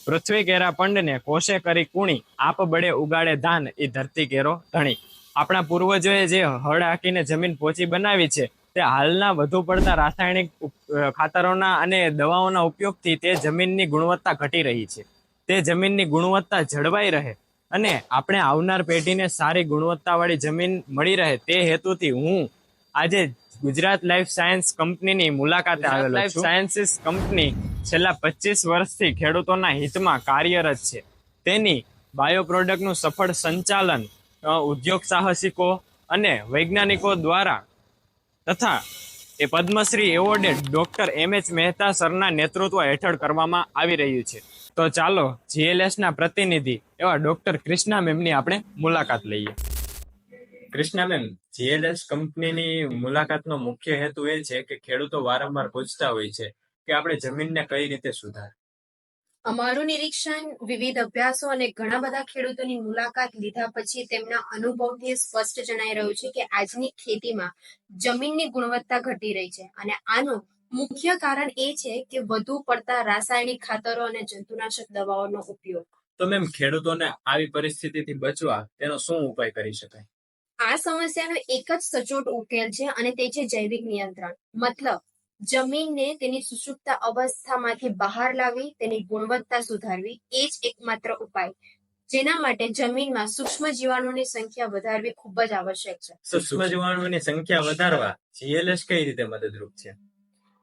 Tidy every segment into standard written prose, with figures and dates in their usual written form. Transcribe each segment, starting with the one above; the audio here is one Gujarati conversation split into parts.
પૃથ્વી કેરા પંડને કોશે કરી કુણી, આપ બળે ઉગાડે ધાન એ ધરતી કેરો ધણી. આપણા પૂર્વજોએ જે હળ હાંકીને જમીન પોચી બનાવી છે, તે હાલના વધુ પડતા રાસાયણિક ખાતરોના અને દવાઓના ઉપયોગથી તે જમીનની ગુણવત્તા ઘટી રહી છે. તે જમીનની ગુણવત્તા જળવાઈ રહે અને આપણે આવનાર પેઢીને સારી ગુણવત્તાવાળી જમીન મળી રહે, તે હેતુથી હું આજે ગુજરાત લાઈફ સાયન્સ કંપનીની મુલાકાતે આવેલો છું. લાઈફ સાયન્સીસ કંપની છેલ્લા 25 વર્ષથી ખેડૂતોના હિતમાં કાર્યરત છે. તેની બાયો પ્રોડક્ટનું સફળ સંચાલન ઉદ્યોગ સાહસિકો અને વૈજ્ઞાનિકો દ્વારા તથા એ પદ્મશ્રી એવોર્ડેડ ડોક્ટર એમ.એચ. મહેતા સરના નેતૃત્વ હેઠળ કરવામાં આવી રહ્યું છે. તો ચાલો જીએલએસના પ્રતિનિધિ એવા ડોક્ટર કૃષ્ણા મેમની આપણે મુલાકાત લઈએ. કૃષ્ણા મેમ, જીએલએસ કંપનીની મુલાકાતનો મુખ્ય હેતુ એ છે કે ખેડૂતો વારંવાર પૂછતા હોય છે કે આપણે જમીનને કઈ રીતે સુધાર. અમારું નિરીક્ષણ, વિવિધ અભ્યાસો અને ઘણા બધા ખેડૂતોની મુલાકાત લીધા પછી તેમના અનુભવથી સ્પષ્ટ જણાઈ રહ્યું છે કે આજની ખેતીમાં જમીનની ગુણવત્તા ઘટી રહી છે અને આનું મુખ્ય કારણ એ છે કે વધુ પડતા રાસાયણિક ખાતરો અને જંતુનાશક દવાઓનો ઉપયોગ. તો મેમ, ખેડૂતોને આવી પરિસ્થિતિથી બચવા તેનો શું ઉપાય કરી શકાય? આ સમસ્યાનો એક જ સચોટ ઉકેલ છે અને તે છે જૈવિક નિયંત્રણ. મતલબ જમીનને તેની સુષુપ્ત અવસ્થામાંથી બહાર લાવી તેની ગુણવત્તા સુધારવી એ જ એકમાત્ર ઉપાય, જેના માટે જમીનમાં સૂક્ષ્મ જીવાણુની સંખ્યા વધારવી ખૂબ જ આવશ્યક છે. સૂક્ષ્મ જીવાણુની સંખ્યા વધારવા જીએલએસ કઈ રીતે મદદરૂપ છે?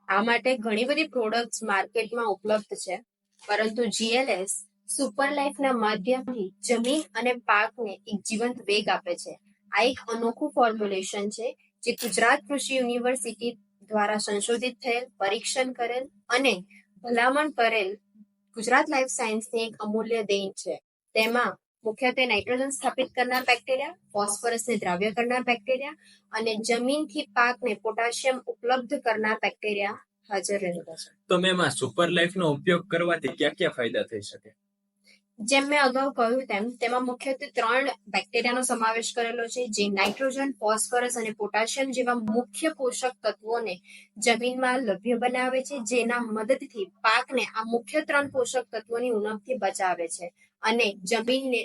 આ માટે ઘણી બધી પ્રોડક્ટ્સ માર્કેટમાં ઉપલબ્ધ છે, પરંતુ જીએલએસ સુપરલાઇફના માધ્યમથી જમીન અને પાકને એક જીવંત વેગ આપે છે. આ એક અનોખું ફોર્મ્યુલેશન છે જે ગુજરાત કૃષિ યુનિવર્સિટી દ્વારા સંશોધિત થયેલ, પરીક્ષણ કરેલ અને ભલામણ કરેલ ગુજરાત લાઈફ સાયન્સની એક અમૂલ્ય દેન છે. તેમાં મુખ્યત્વે નાઇટ્રોજન સ્થાપિત કરનાર બેક્ટેરિયા, ફોસ્ફરસને દ્રાવ્ય કરનાર બેક્ટેરિયા અને જમીનથી પાકને પોટેશિયમ ઉપલબ્ધ કરનાર બેક્ટેરિયા હાજર રહેલા છે. તો મેમ, આ સુપર લાઈફનો ઉપયોગ કરવાથી ક્યાં ક્યાં ફાયદા થઈ શકે? જેમ મેં અગાઉ કહ્યું તેમ તેમાં મુખ્યત્વે 3 બેક્ટેરિયાનો સમાવેશ કરેલો છે, જે નાઇટ્રોજન, ફોસ્ફરસ અને પોટેશિયમ જેવા મુખ્ય પોષક તત્વોને જમીનમાં લભ્ય બનાવે છે, જેના મદદથી પાકને આ મુખ્ય 3 પોષક તત્વોની ઉણપથી બચાવે છે અને જમીનની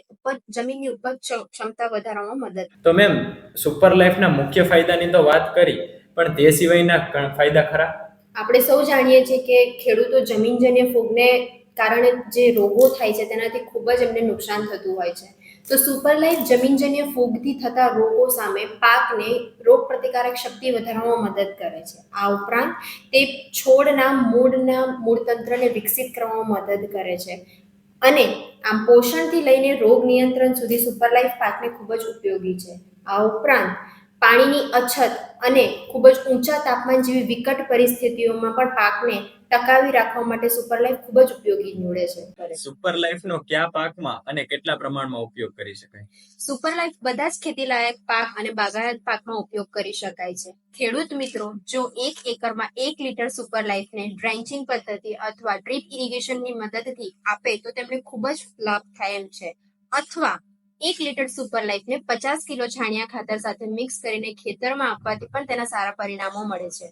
ઉપજ ક્ષમતા વધારવામાં મદદ. તો મેમ, સુપર લાઈફના મુખ્ય ફાયદાની તો વાત કરી, પણ તે સિવાયના ફાયદા ખરા? આપણે સૌ જાણીએ છીએ કે ખેડૂતો જમીનજન્ય ફૂગને કારણે જે રોગો થાય છે તેનાથી ખૂબ જ એમને નુકસાન થતું હોય છે. તો સુપરલાઇફ જમીનજન્ય ફૂગથી થતા રોગો સામે પાકને રોગ પ્રતિકારક શક્તિ વધારવામાં મદદ કરે છે. આ ઉપરાંત તે છોડના મૂળતંત્રને વિકસિત કરવામાં મદદ કરે છે અને આમ પોષણથી લઈને રોગ નિયંત્રણ સુધી સુપરલાઇફ પાકને ખૂબ જ ઉપયોગી છે. આ ઉપરાંત પાણીની અછત અને ખૂબ જ ઊંચા તાપમાન જેવી વિકટ પરિસ્થિતિઓમાં પણ પાકને ટકાવી રાખવા માટે સુપરલાઇફ ખૂબ જ ઉપયોગી નીવડે છે. સુપરલાઇફનો કયા પાકમાં અને કેટલા પ્રમાણમાં ઉપયોગ કરી શકાય? સુપરલાઇફ બધા જ ખેતીલાયક પાક અને બાગાયત પાકમાં ઉપયોગ કરી શકાય છે. ખેડૂત મિત્રો જો 1 એકરમાં 1 લીટર સુપરલાઇફને ડ્રેન્ચિંગ પદ્ધતિ અથવા ડ્રીપ ઇરિગેશનની મદદથી આપે તો તેમને ખૂબ જ લાભ થાય એમ છે. અથવા 1 લીટર સુપરલાઇફને 50 કિલો છાણિયા ખાતર સાથે મિક્સ કરીને ખેતરમાં આપવાથી પણ તેના સારા પરિણામો મળે છે.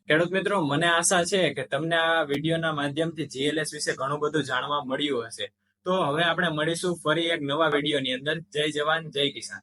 ખેડૂત મિત્રો, મને આશા છે કે તમને આ વિડીયોના માધ્યમથી જીએલએસ વિશે ઘણું બધું જાણવા મળ્યું હશે. તો હવે આપણે મળીશું ફરી એક નવા વિડીયોની અંદર. જય જવાન, જય કિસાન.